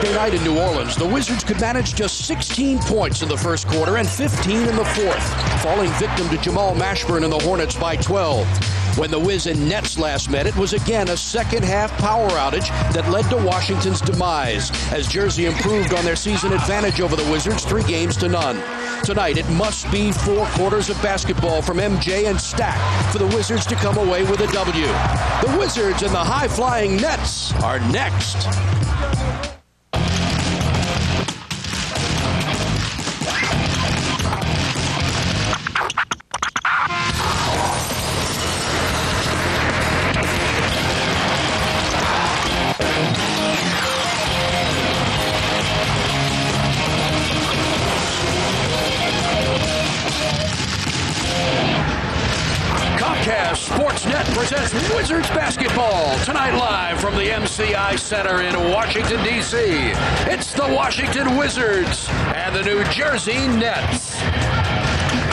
Wednesday night in New Orleans, the Wizards could manage just 16 points in the first quarter and 15 in the fourth, falling victim to Jamal Mashburn and the Hornets by 12. When the Wiz and Nets last met, it was again a second-half power outage that led to Washington's demise, as Jersey improved on their season advantage over the Wizards 3-0. Tonight, it must be 4 quarters of basketball from MJ and Stack for the Wizards to come away with a W. The Wizards and the high-flying Nets are next. Sportsnet presents Wizards basketball tonight live from the MCI Center in Washington, D.C. It's the Washington Wizards and the New Jersey Nets.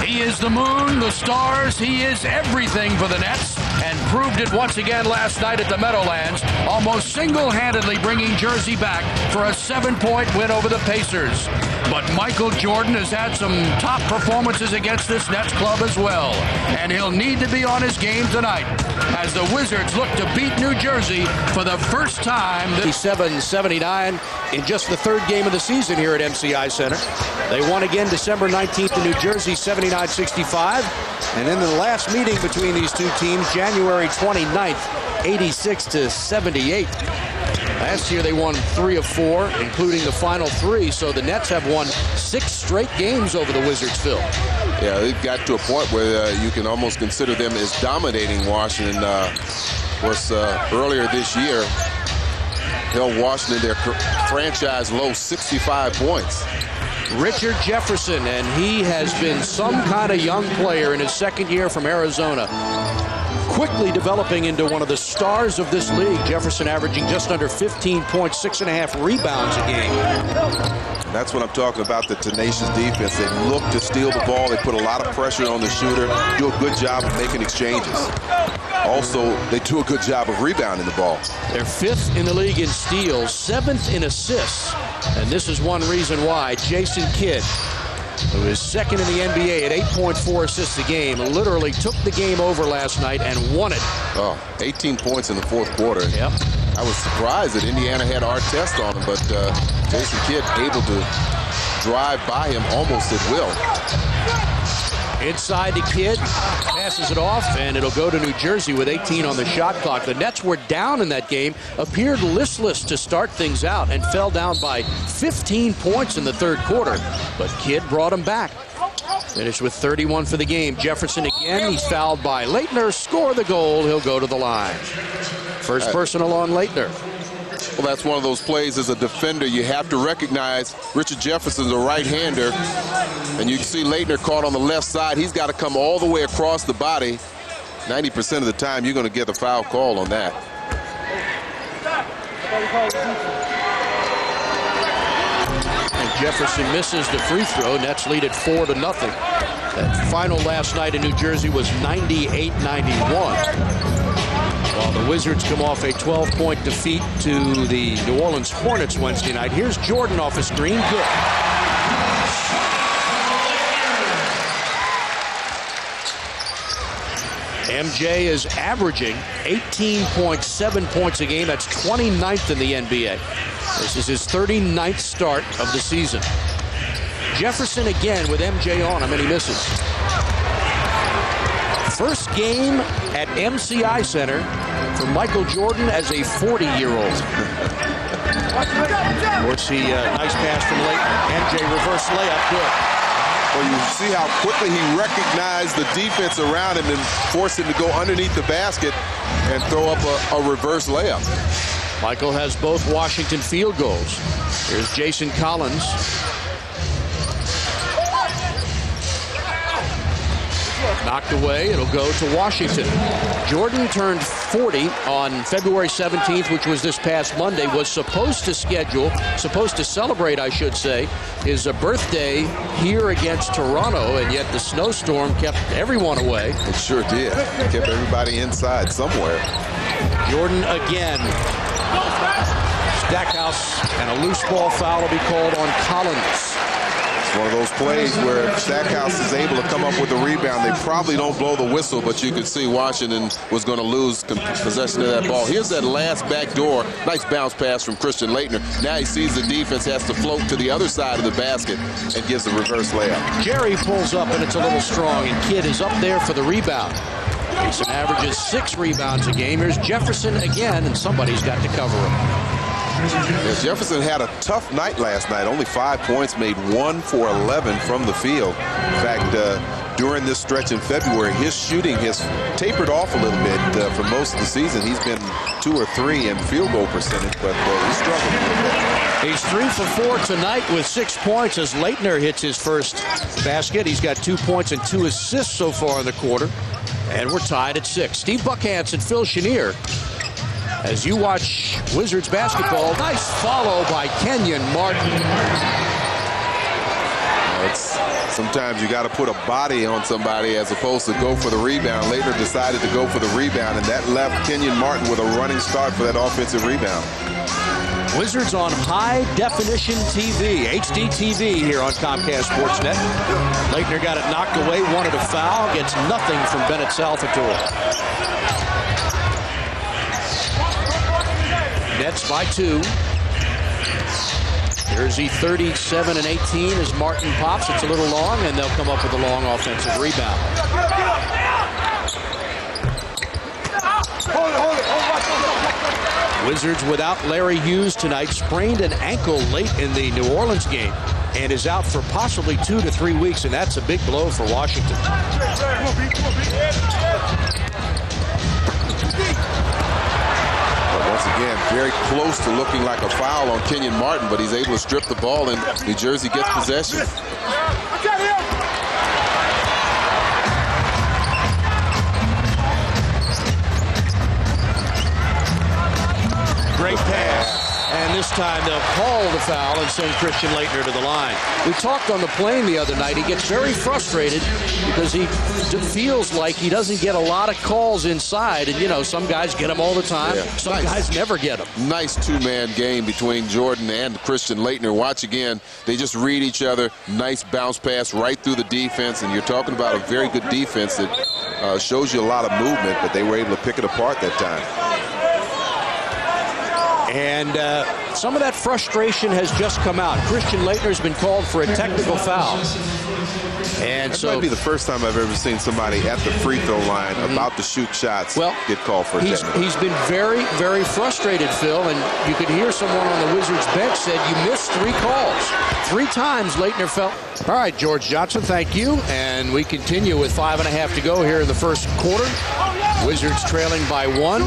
He is the moon, the stars, he is everything for the Nets, and proved it once again last night at the Meadowlands, almost single-handedly bringing Jersey back for a 7-point win over the Pacers. But Michael Jordan has had some top performances against this Nets club as well, and he'll need to be on his game tonight as the Wizards look to beat New Jersey for the first time. 77-79 in just the third game of the season here at MCI Center. They won again December 19th to New Jersey, 79-65. And then the last meeting between these two teams, January 29th, 86-78. Last year they won 3 of 4, including the final 3. So the Nets have won 6 straight games over the Wizards, Phil. Yeah, they've got to a point where you can almost consider them as dominating Washington. Earlier this year, held Washington their franchise low 65 points. Richard Jefferson, and he has been some kind of young player in his second year from Arizona, quickly developing into one of the stars of this league. Jefferson averaging just under 15 points, 6.5 rebounds a game. That's what I'm talking about, the tenacious defense. They look to steal the ball. They put a lot of pressure on the shooter, do a good job of making exchanges. Also, they do a good job of rebounding the ball. They're 5th in the league in steals, 7th in assists. And this is one reason why Jason Kidd, who is second in the NBA at 8.4 assists a game, literally took the game over last night and won it. Oh, 18 points in the fourth quarter. Yep. I was surprised that Indiana had Artest on him, but Jason Kidd able to drive by him almost at will. Inside the Kidd, passes it off, and it'll go to New Jersey with 18 on the shot clock. The Nets were down in that game, appeared listless to start things out, and fell down by 15 points in the third quarter. But Kidd brought them back. Finished with 31 for the game. Jefferson again, he's fouled by Laettner. Score the goal, he'll go to the line. First personal on Laettner. Well, that's one of those plays as a defender. You have to recognize Richard Jefferson's a right-hander, and you can see Laettner caught on the left side. He's got to come all the way across the body. 90% of the time, you're going to get a foul call on that. And Jefferson misses the free throw. Nets lead it 4-0. That final last night in New Jersey was 98-91. While the Wizards come off a 12-point defeat to the New Orleans Hornets Wednesday night. Here's Jordan off a screen. Good. MJ is averaging 18.7 points a game. That's 29th in the NBA. This is his 39th start of the season. Jefferson again with MJ on him, and he misses. First game at MCI Center for Michael Jordan as a 40-year-old. What's the nice pass from Laettner. MJ reverse layup, good. Well, you see how quickly he recognized the defense around him and forced him to go underneath the basket and throw up a reverse layup. Michael has both Washington field goals. Here's Jason Collins. Knocked away, it'll go to Washington. Jordan turned 40 on February 17th, which was this past Monday, was supposed to celebrate, I should say, his birthday here against Toronto, and yet the snowstorm kept everyone away. It sure did. It kept everybody inside somewhere. Jordan again. Stackhouse, and a loose ball foul will be called on Collins. It's one of those plays where if Stackhouse is able to come up with a rebound, they probably don't blow the whistle, but you could see Washington was going to lose possession of that ball. Here's that last back door. Nice bounce pass from Christian Laettner. Now he sees the defense has to float to the other side of the basket and gives the reverse layup. Jerry pulls up, and it's a little strong, and Kidd is up there for the rebound. Mason averages 6 rebounds a game. Here's Jefferson again, and somebody's got to cover him. Yeah, Jefferson had a tough night last night. Only 5 points, made 1 for 11 from the field. In fact, during this stretch in February, his shooting has tapered off a little bit. For most of the season, he's been 2 or 3 in field goal percentage, but he's struggling a little bit. He's 3 for 4 tonight with 6 points as Laettner hits his first basket. He's got 2 points and 2 assists so far in the quarter. And we're tied at 6. Steve Buckhantz and Phil Chenier. As you watch Wizards basketball, nice follow by Kenyon Martin. Sometimes you got to put a body on somebody as opposed to go for the rebound. Laettner decided to go for the rebound, and that left Kenyon Martin with a running start for that offensive rebound. Wizards on high definition TV, HD TV here on Comcast Sportsnet. Laettner got it knocked away, wanted a foul, gets nothing from Bennett Salvatore. Nets by 2. Jersey 37 and 18 as Martin pops. It's a little long, and they'll come up with a long offensive rebound. Wizards without Larry Hughes tonight. Sprained an ankle late in the New Orleans game and is out for possibly 2 to 3 weeks, and that's a big blow for Washington. Once again, very close to looking like a foul on Kenyon Martin, but he's able to strip the ball, and New Jersey gets possession. Great pass. And this time they'll call the foul and send Christian Laettner to the line. We talked on the plane the other night. He gets very frustrated because he feels like he doesn't get a lot of calls inside. And, you know, some guys get them all the time. Yeah. Some guys never get them. Nice two-man game between Jordan and Christian Laettner. Watch again. They just read each other. Nice bounce pass right through the defense. And you're talking about a very good defense that shows you a lot of movement, but they were able to pick it apart that time. And some of that frustration has just come out. Christian Laettner's been called for a technical foul. And that might be the first time I've ever seen somebody at the free throw line about to shoot shots get called for a technical. He's been very, very frustrated, Phil, and you could hear someone on the Wizards bench said, you missed 3 calls. 3 times Laettner felt. All right, George Johnson, thank you. And we continue with 5.5 to go here in the first quarter. Wizards trailing by 1.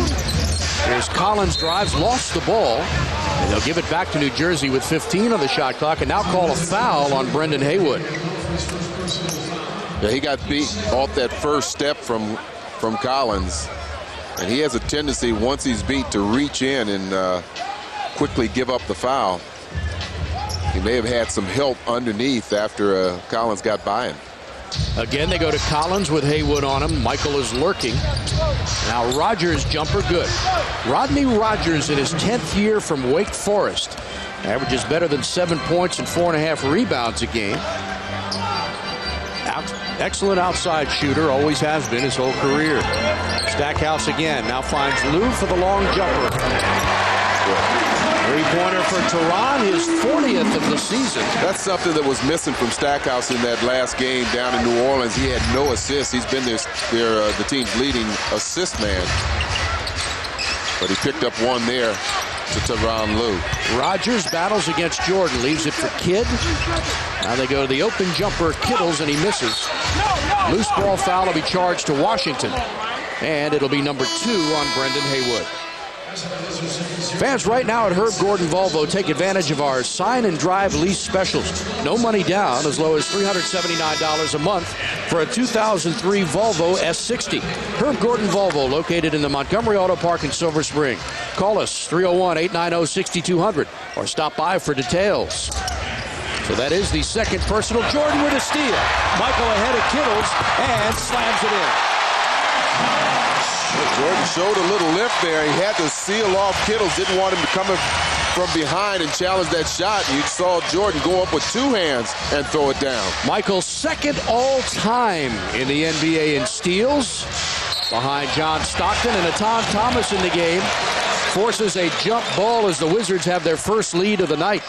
Here's Collins, drives, lost the ball, and they'll give it back to New Jersey with 15 on the shot clock, and now call a foul on Brendan Haywood. Yeah, he got beat off that first step from Collins, and he has a tendency, once he's beat, to reach in and quickly give up the foul. He may have had some help underneath after Collins got by him. Again, they go to Collins with Haywood on him. Michael is lurking. Now Rogers jumper good. Rodney Rogers in his 10th year from Wake Forest. Averages better than 7 points and 4.5 rebounds a game. Excellent outside shooter, always has been his whole career. Stackhouse again, now finds Lou for the long jumper. Three-pointer for Tehran, his 40th of the season. That's something that was missing from Stackhouse in that last game down in New Orleans. He had no assists. He's been the team's leading assist man. But he picked up one there to Tyronn Lue. Rogers battles against Jordan, leaves it for Kidd. Now they go to the open jumper, Kittles, and he misses. Loose ball foul will be charged to Washington. And it'll be number 2 on Brendan Haywood. Fans right now at Herb Gordon Volvo take advantage of our sign and drive lease specials. No money down, as low as $379 a month for a 2003 Volvo S60. Herb Gordon Volvo, located in the Montgomery Auto Park in Silver Spring. Call us 301-890-6200 or stop by for details. So that is the second personal. Jordan with a steal. Michael ahead of Kittles and slams it in. Jordan showed a little lift there. He had to seal off Kittles. Didn't want him to come in from behind and challenge that shot. You saw Jordan go up with two hands and throw it down. Michael, second all-time in the NBA in steals, behind John Stockton, and Etan Thomas in the game forces a jump ball as the Wizards have their first lead of the night.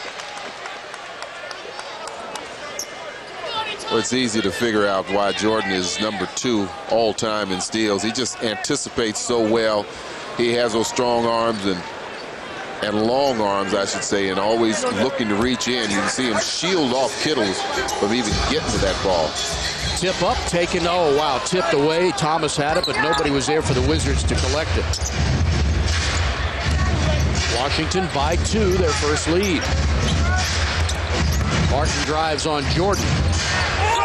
Well, it's easy to figure out why Jordan is number 2 all-time in steals. He just anticipates so well. He has those strong arms and long arms, I should say, and always looking to reach in. You can see him shield off Kittles from even getting to that ball. Tip up, taken, oh wow, tipped away. Thomas had it, but nobody was there for the Wizards to collect it. Washington by 2, their first lead. Martin drives on Jordan.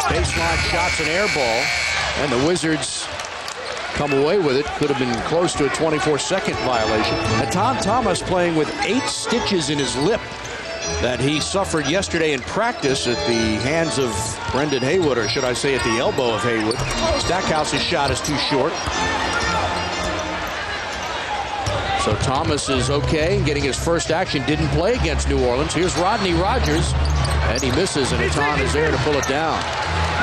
Baseline shots, an air ball, and the Wizards come away with it. Could have been close to a 24-second violation. Etan Thomas playing with 8 stitches in his lip that he suffered yesterday in practice at the hands of Brendan Haywood, or should I say at the elbow of Haywood. Stackhouse's shot is too short. So Thomas is okay, getting his first action. Didn't play against New Orleans. Here's Rodney Rogers, and he misses, and Etan is there to pull it down.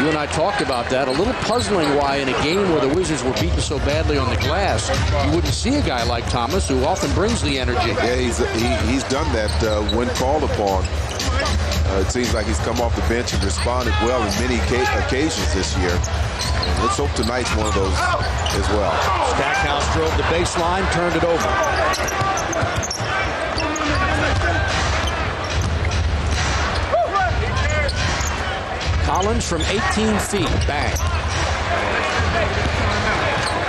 You and I talked about that. A little puzzling why in a game where the Wizards were beaten so badly on the glass, you wouldn't see a guy like Thomas, who often brings the energy. Yeah, he's done that when called upon. It seems like he's come off the bench and responded well in many occasions this year. And let's hope tonight's one of those as well. Stackhouse drove the baseline, turned it over. Collins from 18 feet, bang.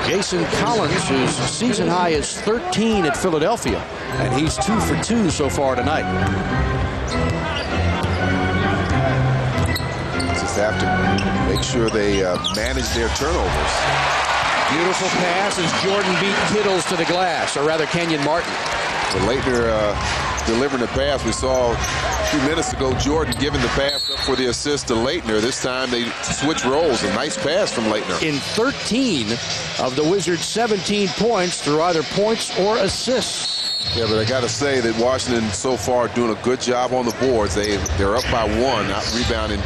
Jason Collins, whose season high is 13 at Philadelphia, and he's 2 for 2 so far tonight. Just have to make sure they manage their turnovers. Beautiful pass as Jordan beat Kittles to the glass, or rather Kenyon Martin. But Laettner delivering the pass. We saw a few minutes ago Jordan giving the pass up for the assist to Laettner. This time they switch roles. A nice pass from Laettner. In 13 of the Wizards' 17 points through either points or assists. Yeah, but I got to say that Washington so far doing a good job on the boards. They're up by 1, out rebounding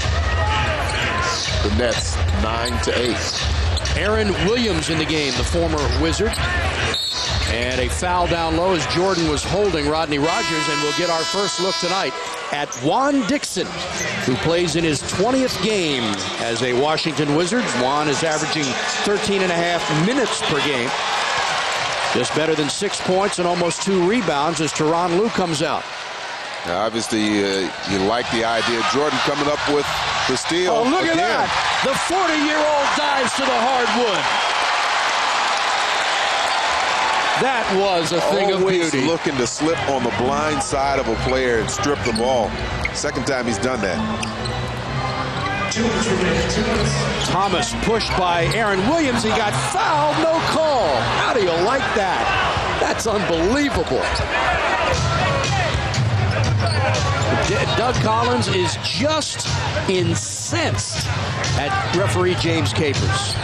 the Nets 9-8. Aaron Williams in the game, the former Wizard. And a foul down low as Jordan was holding Rodney Rogers, and we'll get our first look tonight at Juan Dixon, who plays in his 20th game as a Washington Wizard. Juan is averaging 13.5 minutes per game. Just better than 6 points and almost 2 rebounds as Tyronn Lue comes out. Now, obviously, you like the idea. Jordan coming up with the steal. Oh, look again. at that. The 40-year-old dives to the hardwood. That was a thing of beauty. Always looking to slip on the blind side of a player and strip the ball. Second time he's done that. Thomas pushed by Aaron Williams. He got fouled, no call. How do you like that? That's unbelievable. Doug Collins is just incensed at referee James Capers.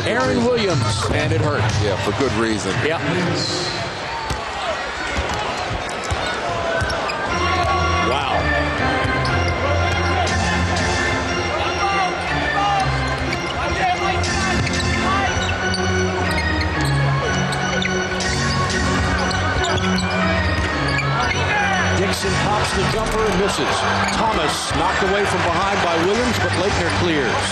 Aaron Williams, and it hurt. Yeah, for good reason. Yeah. Wow. Dixon pops the jumper and misses. Thomas knocked away from behind by Williams, but Laettner clears.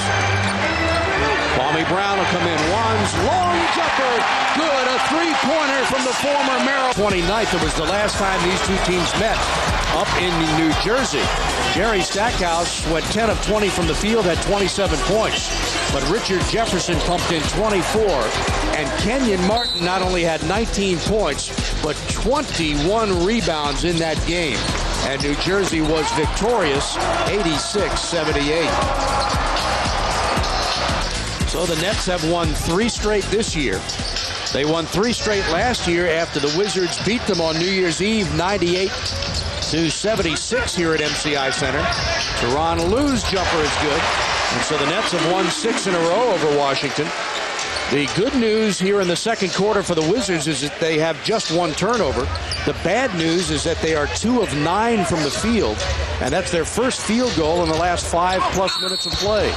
Kwame Brown will come in. Juan's long jumper. Good. A three-pointer from the former Maryland. 29th. It was the last time these two teams met up in New Jersey. Jerry Stackhouse went 10 of 20 from the field, had 27 points. But Richard Jefferson pumped in 24. And Kenyon Martin not only had 19 points, but 21 rebounds in that game. And New Jersey was victorious, 86-78. So the Nets have won 3 straight this year. They won 3 straight last year after the Wizards beat them on New Year's Eve, 98-76 here at MCI Center. Tyronn Lue's jumper is good. And so the Nets have won 6 in a row over Washington. The good news here in the second quarter for the Wizards is that they have just one turnover. The bad news is that they are 2 of 9 from the field, and that's their first field goal in the last 5+ minutes of play.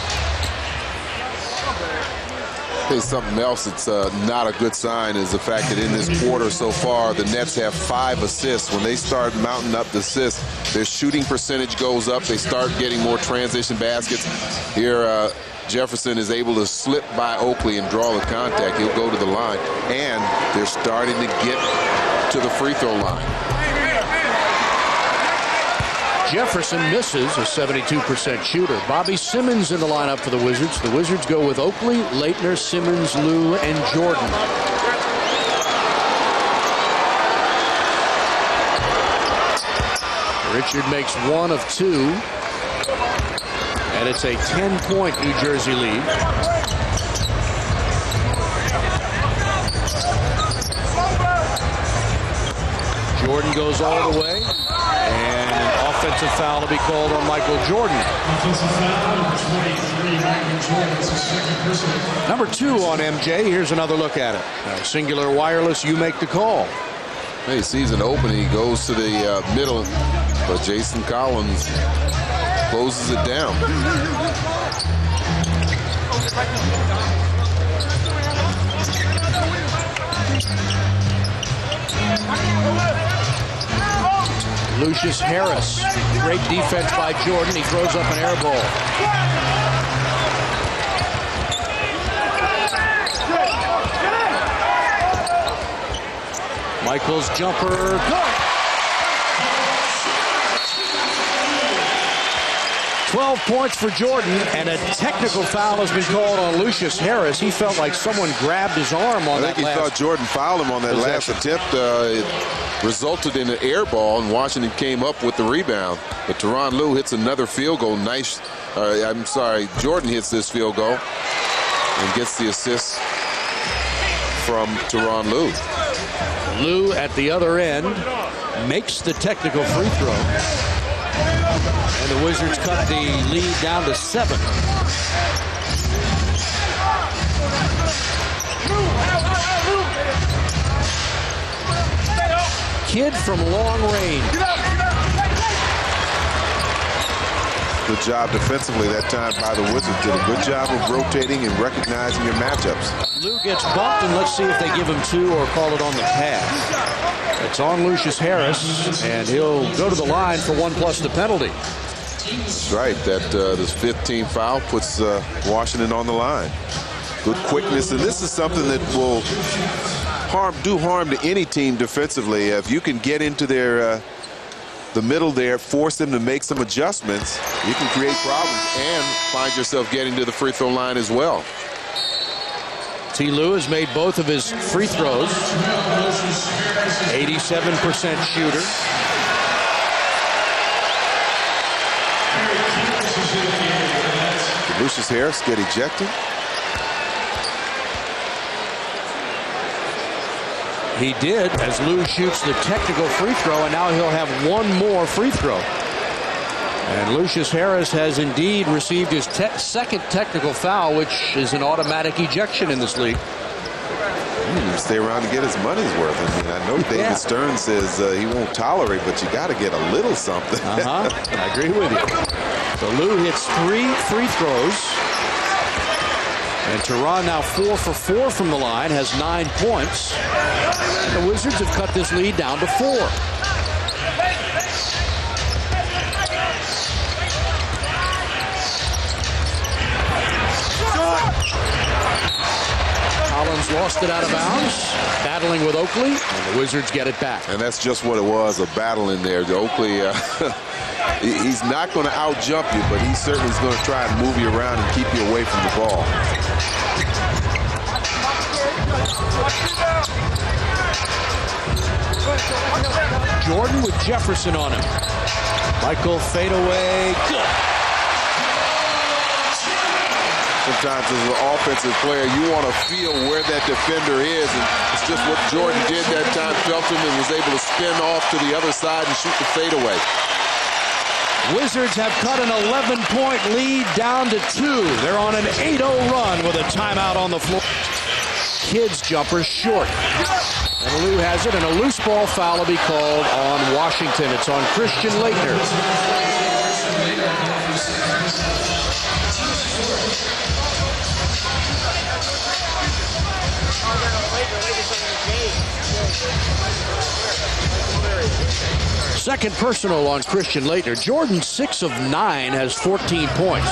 Hey, something else that's not a good sign is the fact that in this quarter so far, the Nets have 5 assists. When they start mounting up the assists, their shooting percentage goes up. They start getting more transition baskets. Here, Jefferson is able to slip by Oakley and draw the contact. He'll go to the line, and they're starting to get to the free throw line. Jefferson misses, a 72% shooter. Bobby Simmons in the lineup for the Wizards. The Wizards go with Oakley, Laettner, Simmons, Lue, and Jordan. Richard makes 1 of 2. And it's a 10-point New Jersey lead. Jordan goes all the way. And an offensive foul to be called on Michael Jordan. Offensive foul, number 23, Michael Jordan. It's his second personal. Number 2 on MJ. Here's another look at it. Singular wireless, you make the call. Hey, sees an opening. He goes to the middle, but Jason Collins closes it down. Lucius Harris, great defense by Jordan. He throws up an air ball. Michael's jumper, good. 12 points for Jordan, and a technical foul has been called on Lucius Harris. He felt like someone grabbed his arm on that last. I think he thought Jordan fouled him on that last attempt. It resulted in an air ball, and Washington came up with the rebound. But Tyronn Lue hits another field goal. Jordan hits this field goal and gets the assist from Tyronn Lue. Lue at the other end makes the technical free throw. And the Wizards cut the lead down to 7. Kidd from long range. Good job defensively that time by the Wizards. Did a good job of rotating and recognizing your matchups. Lue gets bumped, and let's see if they give him 2 or call it on the pass. It's on Lucius Harris, and he'll go to the line for 1 plus the penalty. That's right. This 15th foul puts Washington on the line. Good quickness, and this is something that will do harm to any team defensively. If you can get into their the middle there, force them to make some adjustments, you can create problems and find yourself getting to the free throw line as well. T. Lue has made both of his free throws. 87% shooter. Did Lucius Harris get ejected? He did, as Lue shoots the technical free throw, and now he'll have 1 more free throw. And Lucius Harris has indeed received his second technical foul, which is an automatic ejection in this league. Stay around to get his money's worth. I mean, I know David Stern says he won't tolerate, but you got to get a little something. I agree with you. So Lue hits 3 free throws. And Tyronn now 4 for 4 from the line, has 9 points. And the Wizards have cut this lead down to 4. Collins lost it out of bounds, battling with Oakley, and the Wizards get it back. And that's just what it was, a battle in there. Oakley, he's not going to out-jump you, but he certainly is going to try and move you around and keep you away from the ball. Jordan with Jefferson on him. Michael fadeaway, good. Sometimes as an offensive player, you want to feel where that defender is, and it's just what Jordan did that time. Felt him and was able to spin off to the other side and shoot the fadeaway. Wizards have cut an 11-point lead down to 2. They're on an 8-0 run with a timeout on the floor. Kidd's jumper short. And Lou has it, and a loose ball foul will be called on Washington. It's on Christian Laettner. Second personal on Christian Laettner. Jordan, 6 of 9, has 14 points.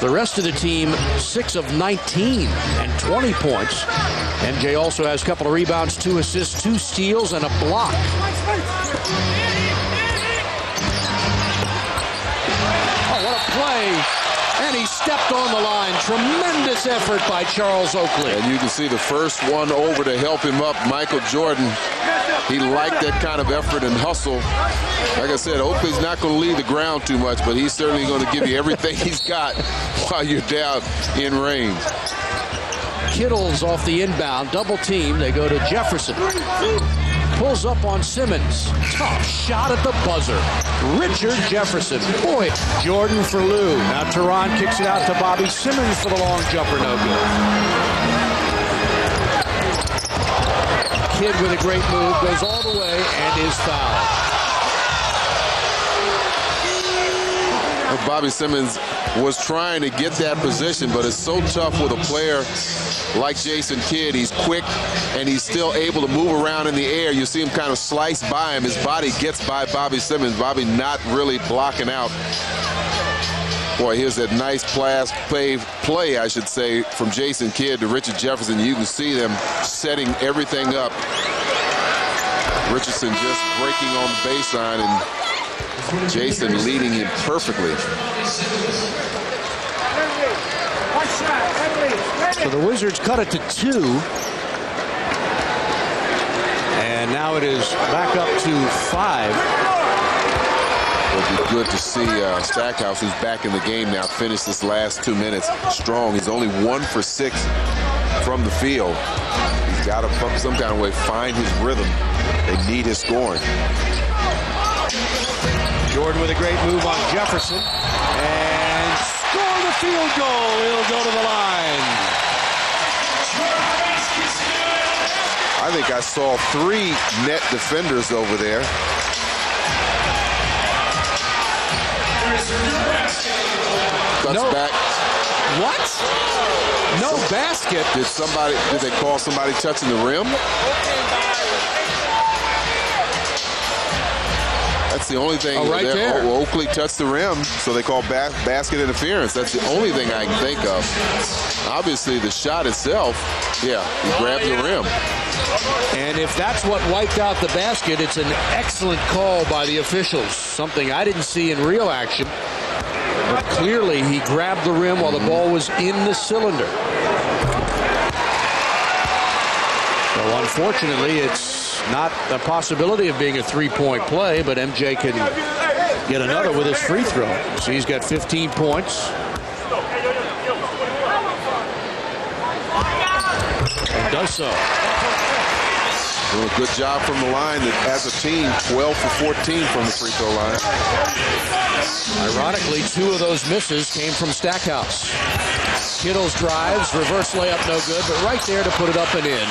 The rest of the team, 6 of 19 and 20 points. MJ also has a couple of rebounds, 2 assists, 2 steals, and a block. Oh, what a play. And he stepped on the line. Tremendous effort by Charles Oakley. And you can see the first one over to help him up, Michael Jordan. He liked that kind of effort and hustle. Like I said, Oakley's not going to leave the ground too much, but he's certainly going to give you everything he's got while you're down in range. Kittle's off the inbound. Double team. They go to Jefferson. Pulls up on Simmons. Tough shot at the buzzer. Richard Jefferson. Boy, Jordan for Lou. Now Teron kicks it out to Bobby Simmons for the long jumper. No good. Kidd with a great move. Goes all the way and is fouled. Bobby Simmons was trying to get that position, but it's so tough with a player like Jason Kidd. He's quick, and he's still able to move around in the air. You see him kind of slice by him. His body gets by Bobby Simmons. Bobby not really blocking out. Boy, here's that nice play, I should say, from Jason Kidd to Richard Jefferson. You can see them setting everything up. Richardson just breaking on the baseline, and Jason leading him perfectly. So the Wizards cut it to 2. And now it is back up to 5. It'll be good to see Stackhouse, who's back in the game now, finish this last 2 minutes strong. He's only 1 for 6 from the field. He's got to, some kind of way, find his rhythm. They need his scoring. Jordan with a great move on Jefferson. And score the field goal. He'll go to the line. I think I saw 3 net defenders over there. Cuts back. What? No basket. Did they call somebody touching the rim? That's the only thing. Right there. Oakley touched the rim, so they call basket interference. That's the only thing I can think of. Obviously, the shot itself, yeah, he grabbed the rim. And if that's what wiped out the basket, it's an excellent call by the officials. Something I didn't see in real action. But clearly, he grabbed the rim while the ball was in the cylinder. So unfortunately, it's not a possibility of being a three-point play, but MJ can get another with his free throw. So he's got 15 points. And does so. Doing a good job from the line. As a team, 12 for 14 from the free throw line. Ironically, 2 of those misses came from Stackhouse. Kittle's drives, reverse layup, no good, but right there to put it up and in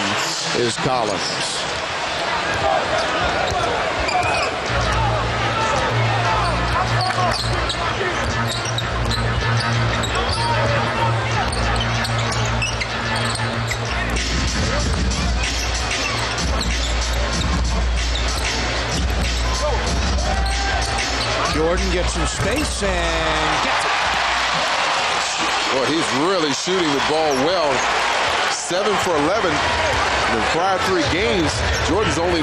is Collins. Jordan gets some space and gets it. Boy, he's really shooting the ball well. 7 for 11. In the prior 3 games, Jordan's only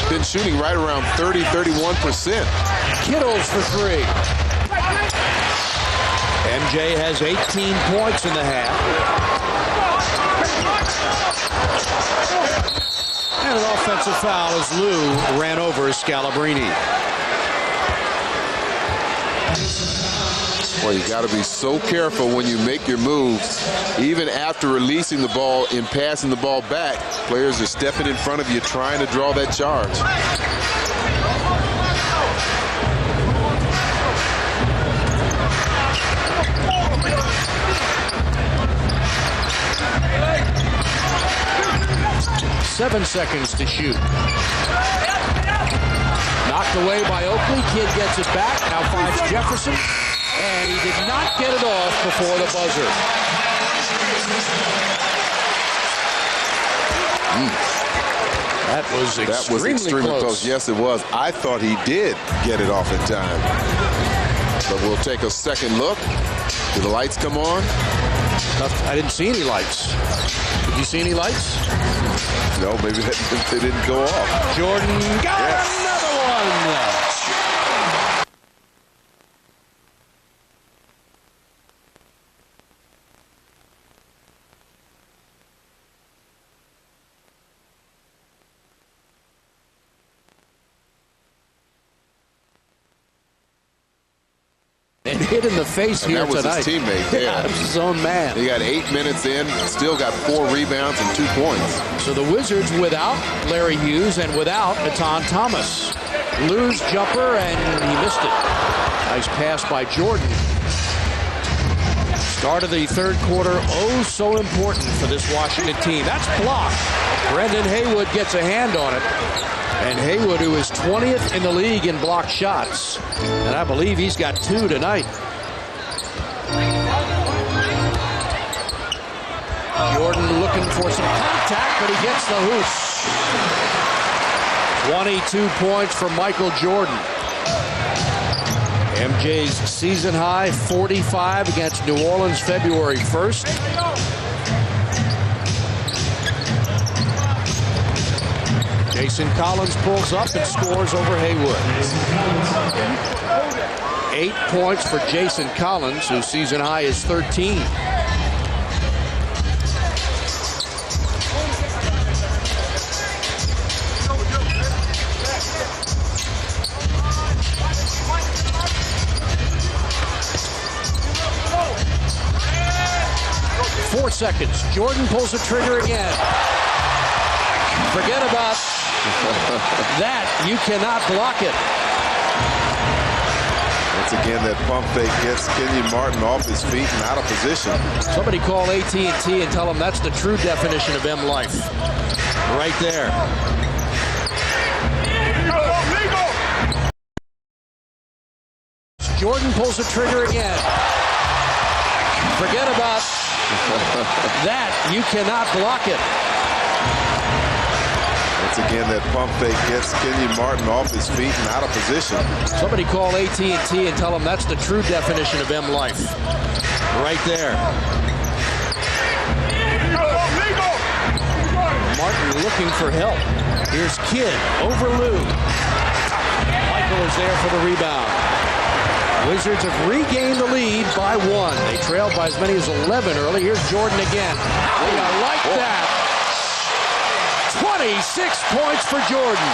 been shooting right around 30-31%. Kittles for 3. MJ has 18 points in the half. And an offensive foul as Lou ran over Scalabrine. Well, you got to be so careful when you make your moves. Even after releasing the ball and passing the ball back, players are stepping in front of you trying to draw that charge. 7 seconds to shoot. Knocked away by Oakley. Kidd gets it back. Now finds Jefferson. And he did not get it off before the buzzer. That was extremely close. Yes, it was. I thought he did get it off in time. But we'll take a second look. Do the lights come on? I didn't see any lights. Did you see any lights? No, maybe they didn't go off. Jordan got another one. And hit in the face here tonight. That was his teammate. Yeah, that was his own man. He got 8 minutes in, still got 4 rebounds and 2 points. So the Wizards without Larry Hughes and without Etan Thomas. Lou's jumper, and he missed it. Nice pass by Jordan. Start of the third quarter, oh so important for this Washington team. That's blocked. Brendan Haywood gets a hand on it. And Haywood, who is 20th in the league in blocked shots. And I believe he's got 2 tonight. Jordan looking for some contact, but he gets the hoop. 22 points for Michael Jordan. MJ's season high, 45 against New Orleans February 1st. Jason Collins pulls up and scores over Haywood. 8 points for Jason Collins, whose season high is 13. Four seconds. Jordan pulls the trigger again. Forget about that. You cannot block it. Once again, that pump fake gets Kenyon Martin off his feet and out of position. Somebody call AT&T and tell them that's the true definition of M life. Right there. Jordan pulls the trigger again. Forget about that. You cannot block it. Once again, that pump fake gets Kenyon Martin off his feet and out of position. Somebody call AT&T and tell them that's the true definition of M life. Right there. Martin looking for help. Here's Kidd over Lou. Michael is there for the rebound. Wizards have regained the lead by 1. They trailed by as many as 11 early. Here's Jordan again. How do you like that? 26 points for Jordan.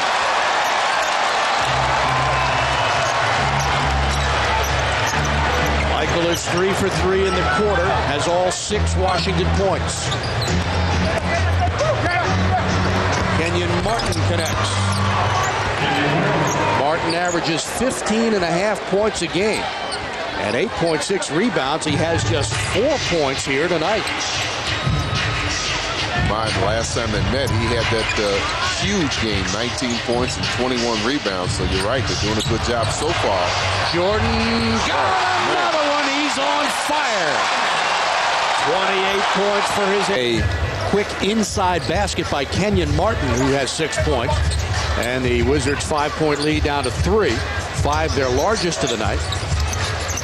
Michael is 3 for 3 in the quarter, has all 6 Washington points. Kenyon Martin connects. Martin averages 15.5 points a game and 8.6 rebounds. He has just 4 points here tonight. The last time they met, he had that huge game, 19 points and 21 rebounds. So you're right, they're doing a good job so far. Jordan got another one. He's on fire. 28 points for his. A quick inside basket by Kenyon Martin, who has 6 points. And the Wizards' 5-point lead down to 3. 5 their largest of the night.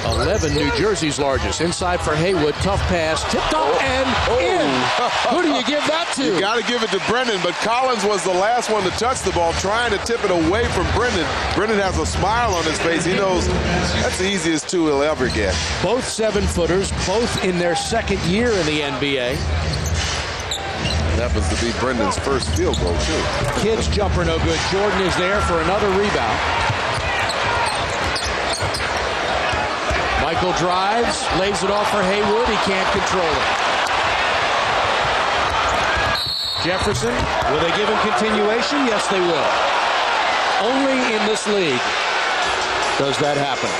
11 New Jersey's largest. Inside for Haywood. Tough pass. Tipped off and in. Who do you give that to? You got to give it to Brendan, but Collins was the last one to touch the ball, trying to tip it away from Brendan. Brendan has a smile on his face. He knows that's the easiest 2 he'll ever get. Both 7-footers, both in their second year in the NBA. That happens to be Brendan's first field goal, too. Kidd's jumper no good. Jordan is there for another rebound. Michael drives, lays it off for Haywood. He can't control it. Jefferson, will they give him continuation? Yes, they will. Only in this league does that happen.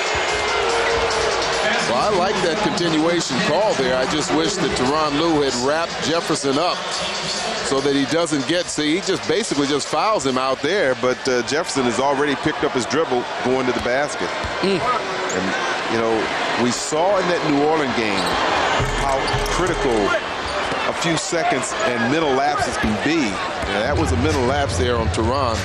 Well, I like that continuation call there. I just wish that Tyronn Lue had wrapped Jefferson up so that he doesn't get, see, he just basically just fouls him out there, but Jefferson has already picked up his dribble going to the basket. And, you know, we saw in that New Orleans game how critical a few seconds and mental lapses can be. And that was a mental lapse there on Tyronn.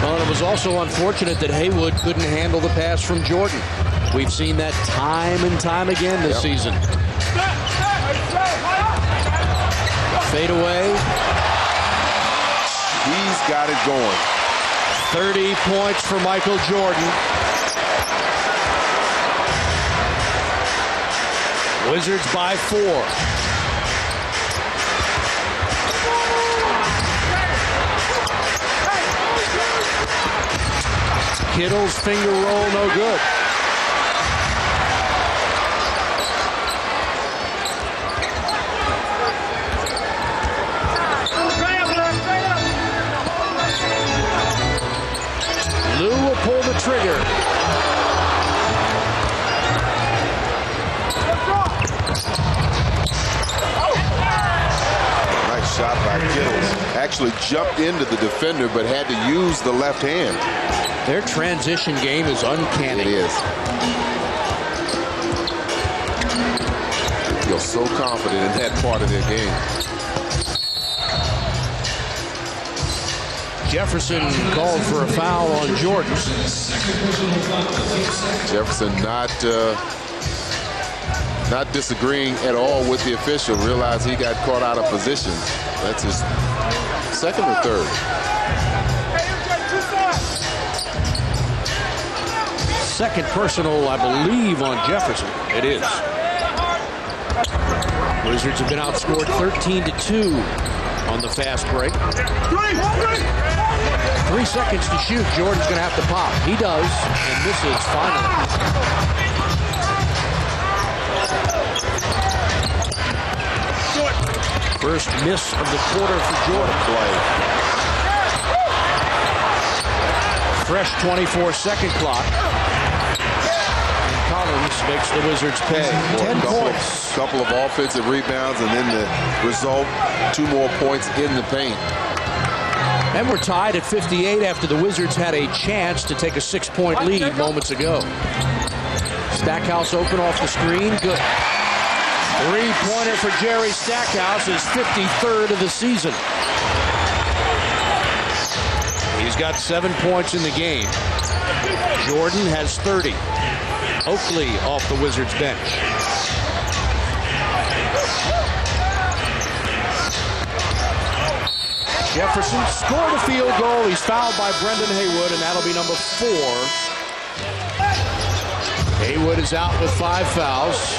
Well, and it was also unfortunate that Haywood couldn't handle the pass from Jordan. We've seen that time and time again this season. Fade away. He's got it going. 30 points for Michael Jordan. Wizards by 4. Kittle's finger roll, no good. Lue will pull the trigger. Nice shot by Kittles. Actually jumped into the defender, but had to use the left hand. Their transition game is uncanny. It is. Feel so confident in that part of their game. Jefferson called for a foul on Jordan. Jefferson not disagreeing at all with the official. Realized he got caught out of position. That's his second or third. Second personal, I believe, on Jefferson. It is. Wizards have been outscored 13-2 on the fast break. 3 seconds to shoot. Jordan's going to have to pop. He does, and misses finally. First miss of the quarter for Jordan. Fresh 24-second clock. Collins makes the Wizards pay. 10 points. Couple of offensive rebounds, and then the result, 2 more points in the paint. And we're tied at 58 after the Wizards had a chance to take a 6-point lead moments ago. Stackhouse open off the screen. Good. 3-pointer for Jerry Stackhouse, his 53rd of the season. He's got 7 points in the game. Jordan has 30. Oakley off the Wizards bench. Jefferson scored a field goal. He's fouled by Brendan Haywood, and that'll be number 4. Haywood is out with 5 fouls.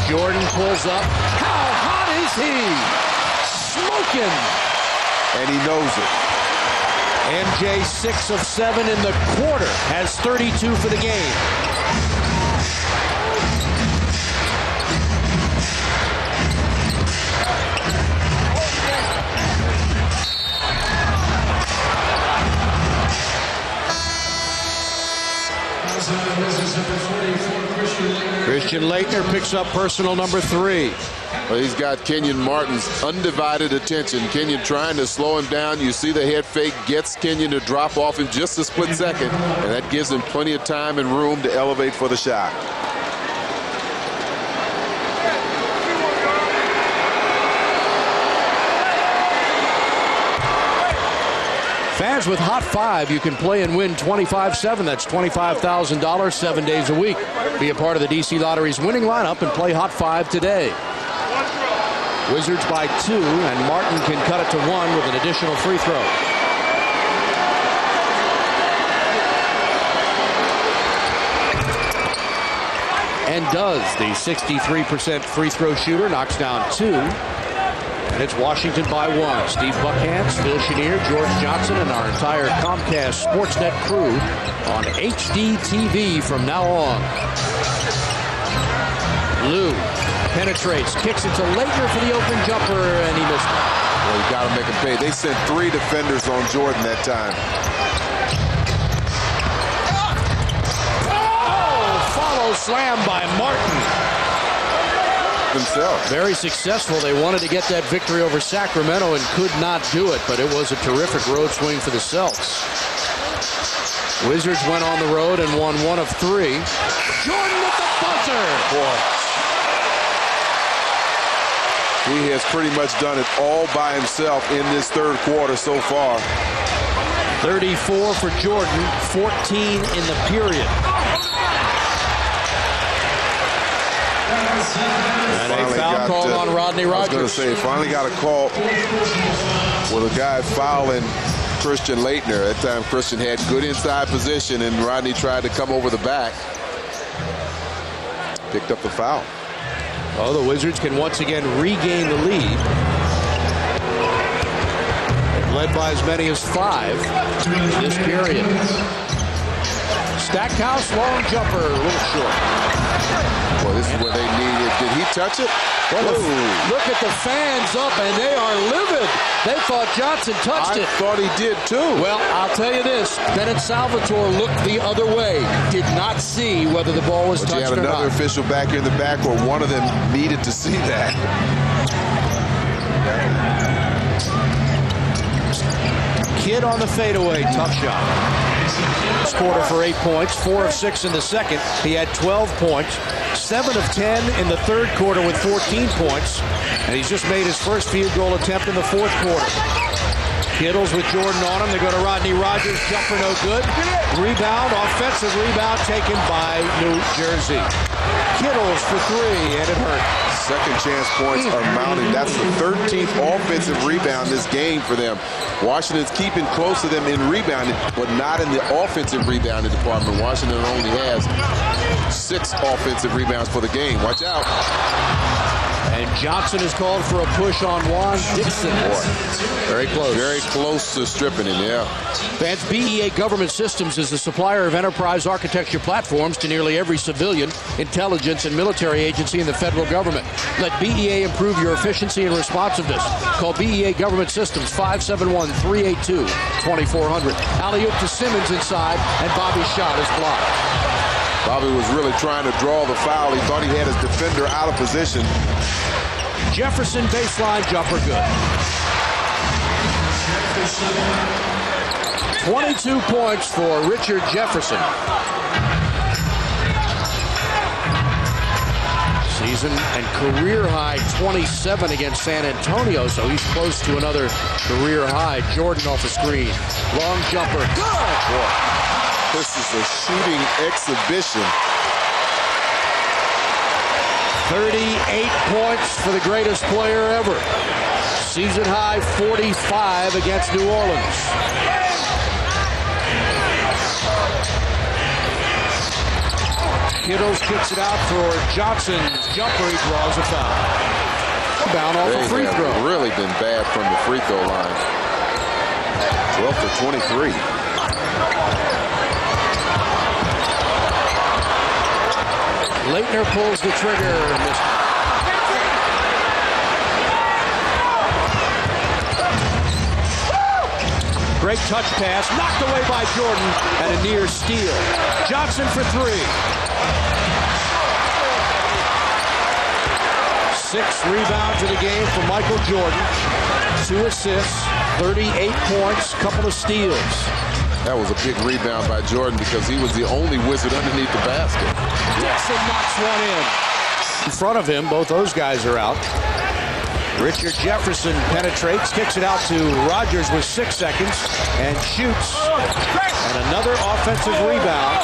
Jordan pulls up. How hot is he? Smoking. And he knows it. MJ 6 of 7 in the quarter, has 32 for the game. Christian Laettner picks up personal number 3. Well, he's got Kenyon Martin's undivided attention. Kenyon trying to slow him down. You see the head fake gets Kenyon to drop off in just a split second, and that gives him plenty of time and room to elevate for the shot. Fans with Hot 5, you can play and win 25-7. That's $25,000 7 days a week. Be a part of the DC Lottery's winning lineup and play Hot 5 today. Wizards by 2, and Martin can cut it to 1 with an additional free throw. And does. The 63% free throw shooter knocks down 2. And it's Washington by 1. Steve Buckhantz, Phil Chenier, George Johnson, and our entire Comcast Sportsnet crew on HD TV from now on. Lue penetrates, kicks it to Laettner for the open jumper, and he missed it. Well, you got to make him pay. They sent 3 defenders on Jordan that time. Oh, slam by Martin. Himself. Very successful. They wanted to get that victory over Sacramento and could not do it, but it was a terrific road swing for the Celts. Wizards went on the road and won 1 of 3. Jordan with the buzzer. Boy. He has pretty much done it all by himself in this third quarter so far. 34 for Jordan, 14 in the period. And a foul call on Rodney Rogers. I was going to say, finally got a call with a guy fouling Christian Laettner. That time Christian had good inside position and Rodney tried to come over the back. Picked up the foul. Oh, the Wizards can once again regain the lead. Led by as many as 5 this period. Stackhouse, long jumper, a little short. Well, this is where they needed. Did he touch it? Well, look at the fans up, and they are livid. They thought Johnson touched it. I thought he did, too. Well, I'll tell you this. Bennett Salvatore looked the other way. Did not see whether the ball was touched or not. You have another official back here in the back where one of them needed to see that. Kidd on the fadeaway. Tough shot. This quarter for 8 points, 4 of 6 in the second. He had 12 points, 7 of 10 in the third quarter with 14 points. And he's just made his first field goal attempt in the fourth quarter. Kittles with Jordan on him. They go to Rodney Rogers. Jumper no good. Rebound, offensive rebound taken by New Jersey. Kittles for 3, and it hurt. Second chance points are mounting. That's the 13th offensive rebound this game for them. Washington's keeping close to them in rebounding, but not in the offensive rebounding department. Washington only has 6 offensive rebounds for the game. Watch out. And Johnson is called for a push on Juan Dixon. Very close. Very close to stripping him, yeah. Fans, BEA Government Systems is the supplier of enterprise architecture platforms to nearly every civilian, intelligence, and military agency in the federal government. Let BEA improve your efficiency and responsiveness. Call BEA Government Systems 571-382-2400. Alley-oop to Simmons inside, and Bobby's shot is blocked. Bobby was really trying to draw the foul. He thought he had his defender out of position. Jefferson baseline jumper good. 22 points for Richard Jefferson. Season and career high 27 against San Antonio, so he's close to another career high. Jordan off the screen. Long jumper. Good! Boy, this is a shooting exhibition. 38 points for the greatest player ever. Season high 45 against New Orleans. Kittles kicks it out for Johnson. Jumper, he draws a foul. Down off a free throw. Really been bad from the free throw line. 12 for 23. Laettner pulls the trigger. Great touch pass, knocked away by Jordan, and a near steal. Johnson for 3. 6 rebounds in the game for Michael Jordan. 2 assists, 38 points, couple of steals. That was a big rebound by Jordan because he was the only Wizard underneath the basket. Dixon knocks one in. In front of him, both those guys are out. Richard Jefferson penetrates, kicks it out to Rogers with 6 seconds, and shoots. And another offensive rebound.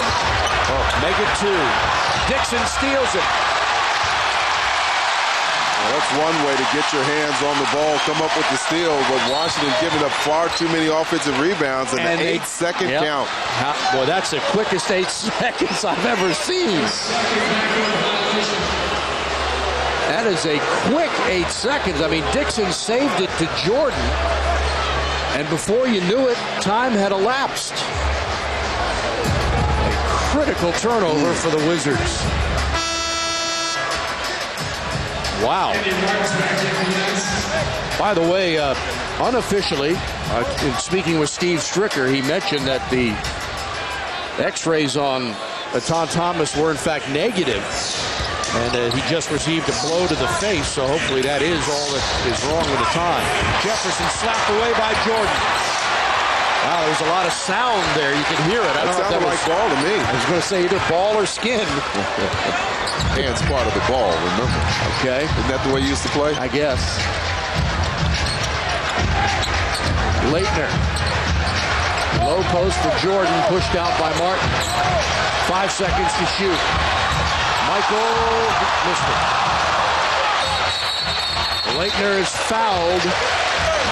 Make it 2. Dixon steals it. Well, that's one way to get your hands on the ball, come up with the steal, but Washington giving up far too many offensive rebounds and an 8-second count. Boy, that's the quickest 8 seconds I've ever seen. That is a quick 8 seconds. I mean, Dixon saved it to Jordan, and before you knew it, time had elapsed. A critical turnover for the Wizards. Wow. By the way, unofficially, in speaking with Steve Stricker, he mentioned that the X-rays on Etan Thomas were in fact negative. And he just received a blow to the face, so hopefully that is all that is wrong with Etan. Jefferson slapped away by Jordan. Wow, there was a lot of sound there. You could hear it. I don't know if that was like ball to me. I was going to say either ball or skin. Hand's part of the ball, remember. Okay. Isn't that the way you used to play? I guess. Laettner. Low post for Jordan, pushed out by Martin. 5 seconds to shoot. Michael missed it. Laettner is fouled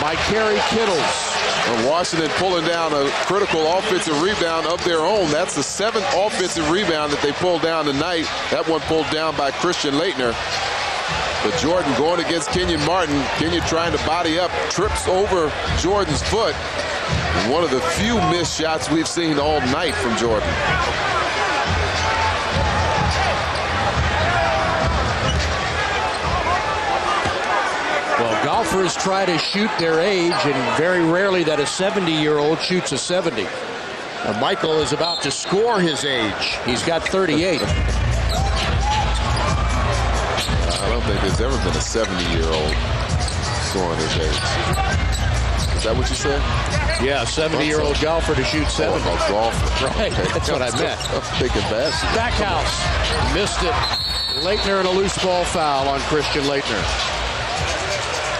by Kerry Kittles. And Washington pulling down a critical offensive rebound of their own. That's the 7th offensive rebound that they pulled down tonight. That one pulled down by Christian Laettner. But Jordan going against Kenyon Martin. Kenyon trying to body up, trips over Jordan's foot. One of the few missed shots we've seen all night from Jordan. Well, golfers try to shoot their age, and very rarely that a 70-year-old shoots a 70. Now, Michael is about to score his age. He's got 38. I don't think there's ever been a 70-year-old scoring his age. Is that what you said? Yeah, a 70-year-old golfer to shoot 70. Oh, golfer. Right, Okay. that's what I meant. I'm thinking basketball. Stackhouse missed it. Laettner and a loose ball foul on Christian Laettner.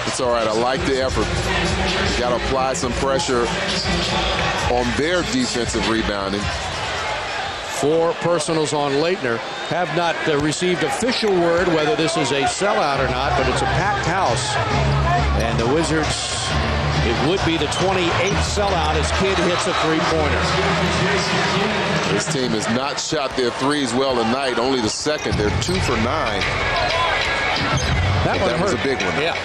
It's all right. I like the effort. You got to apply some pressure on their defensive rebounding. 4 personals on Laettner. Have not received official word whether this is a sellout or not, but it's a packed house. And the Wizards, it would be the 28th sellout as Kidd hits a three-pointer. This team has not shot their threes well tonight. Only the 2nd. They're 2 for 9. That was a big one. Yeah.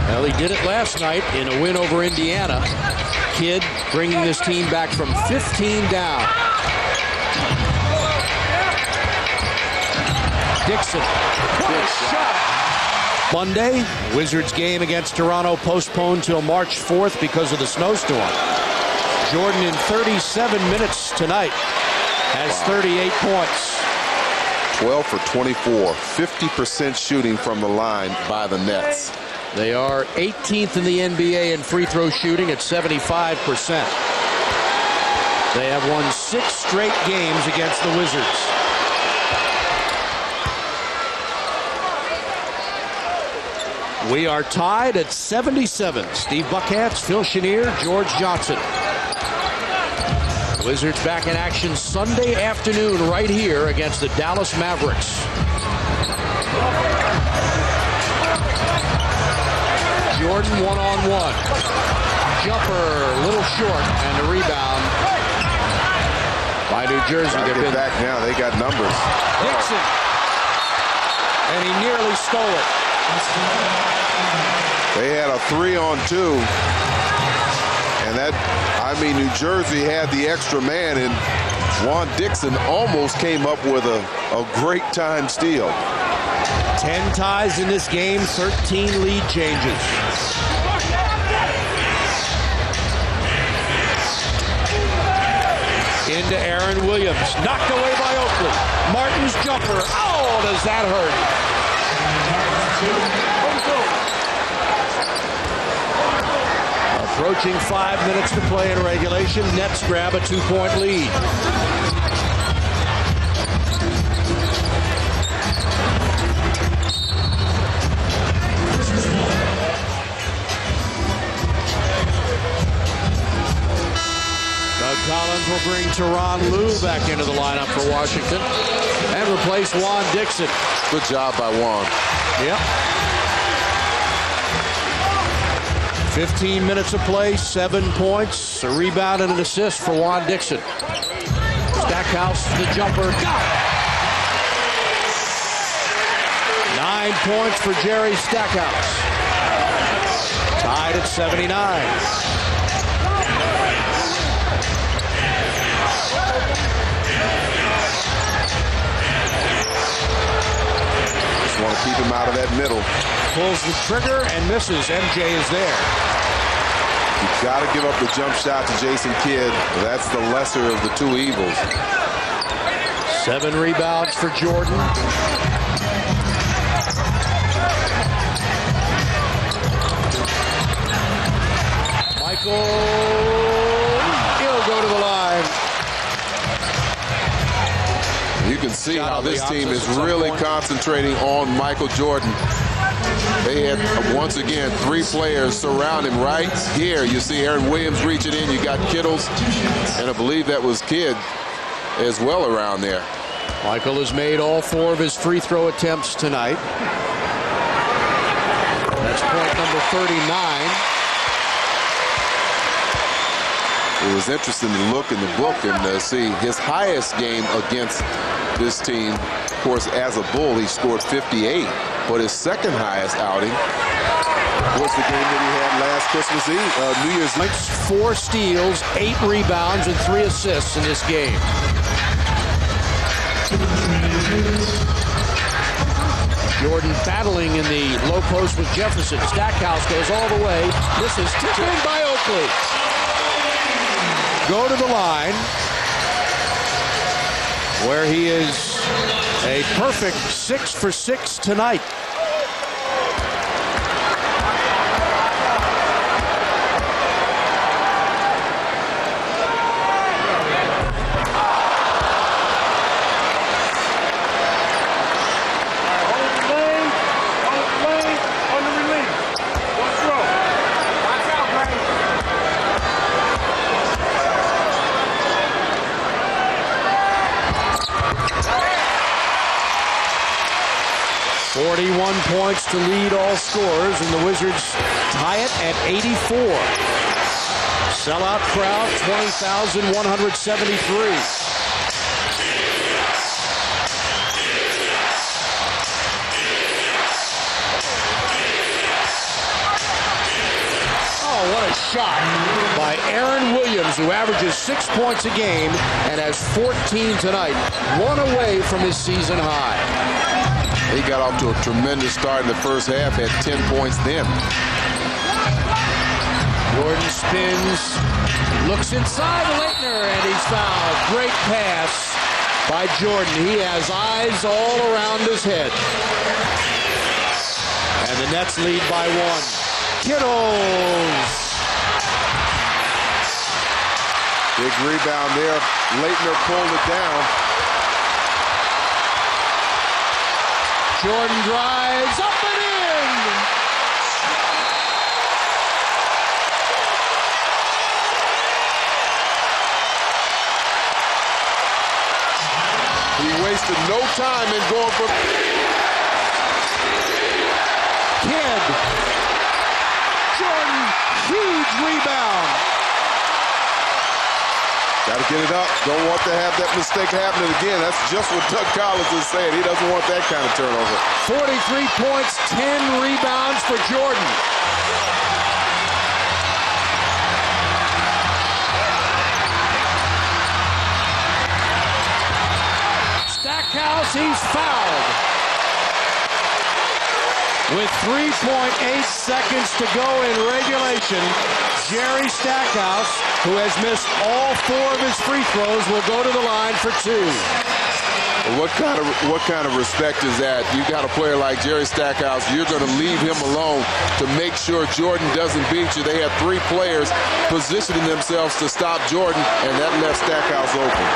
Well, he did it last night in a win over Indiana. Kidd bringing this team back from 15 down. Dixon. What a shot. Monday, Wizards game against Toronto postponed till March 4th because of the snowstorm. Jordan in 37 minutes tonight has 38 points. 12 for 24, 50% shooting from the line by the Nets. They are 18th in the NBA in free throw shooting at 75%. They have won 6 straight games against the Wizards. We are tied at 77. Steve Buckhatz, Phil Chenier, George Johnson. Wizards back in action Sunday afternoon right here against the Dallas Mavericks. Jordan one-on-one. Jumper, a little short, and the rebound by New Jersey. They've been back now. They got numbers. Dixon. And he nearly stole it. They had a 3-on-2. And that, I mean, New Jersey had the extra man, and Juan Dixon almost came up with a great time steal. 10 ties in this game, 13 lead changes. Into Aaron Williams, knocked away by Oakley. Martin's jumper, oh, does that hurt? Approaching 5 minutes to play in regulation, Nets grab a 2-point lead. Doug Collins will bring Tyronn Lue back into the lineup for Washington and replace Juan Dixon. Good job by Juan. Yep. 15 minutes of play, 7 points, a rebound and an assist for Juan Dixon. Stackhouse, the jumper, got it. 9 points for Jerry Stackhouse. Tied at 79. Want to keep him out of that middle. Pulls the trigger and misses. MJ is there. You've got to give up the jump shot to Jason Kidd. That's the lesser of the two evils. 7 rebounds for Jordan. Michael, he'll go to the line. You can see how this team is really concentrating on Michael Jordan. They had, once again, 3 players surround him right here. You see Aaron Williams reaching in. You got Kittles, and I believe that was Kidd as well around there. Michael has made all 4 of his free throw attempts tonight. That's point number 39. It was interesting to look in the book and see his highest game against this team. Of course, as a Bull, he scored 58. But his second highest outing was the game that he had last Christmas Eve, New Year's Eve. 4 steals, 8 rebounds, and 3 assists in this game. Jordan battling in the low post with Jefferson. Stackhouse goes all the way. This is tipped in by Oakley. Go to the line, where he is a perfect 6 for 6 tonight. Points to lead all scorers, and the Wizards tie it at 84. Sellout crowd, 20,173. Oh, what a shot by Aaron Williams, who averages 6 points a game and has 14 tonight, 1 away from his season high. He got off to a tremendous start in the first half, had 10 points then. Jordan spins, looks inside Leitner, and he's fouled. Great pass by Jordan. He has eyes all around his head. And the Nets lead by 1. Kittles. Big rebound there. Leitner pulled it down. Jordan drives up and in. He wasted no time in going for Kidd. Jordan, huge rebound. Got to get it up. Don't want to have that mistake happening again. That's just what Doug Collins is saying. He doesn't want that kind of turnover. 43 points, 10 rebounds for Jordan. Stackhouse, he's fouled. With 3.8 seconds to go in regulation, Jerry Stackhouse, who has missed all 4 of his free throws, will go to the line for 2. What kind of respect is that? You got a player like Jerry Stackhouse, you're going to leave him alone to make sure Jordan doesn't beat you. They have 3 players positioning themselves to stop Jordan, and that left Stackhouse open.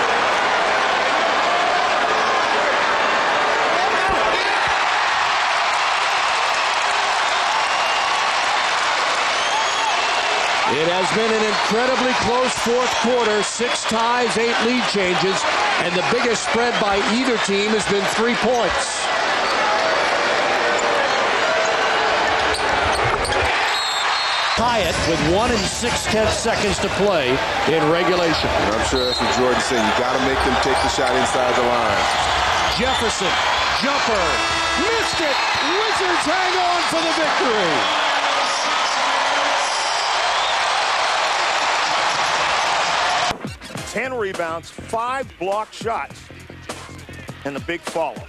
It has been an incredibly close 4th quarter, 6 ties, 8 lead changes, and the biggest spread by either team has been 3 points. Tie it with 1 6/10 seconds to play in regulation. And I'm sure that's what Jordan's saying. You got to make them take the shot inside the line. Jefferson, jumper, missed it. Wizards hang on for the victory. 10 rebounds, 5 block shots, and the big follow.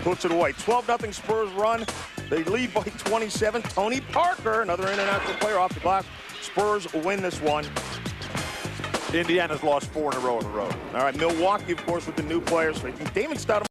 Puts it away. 12-0 Spurs run. They lead by 27. Tony Parker, another international player off the glass. Spurs win this one. Indiana's lost 4 in a row on the road. All right, Milwaukee, of course, with the new players. Damon Stoudemire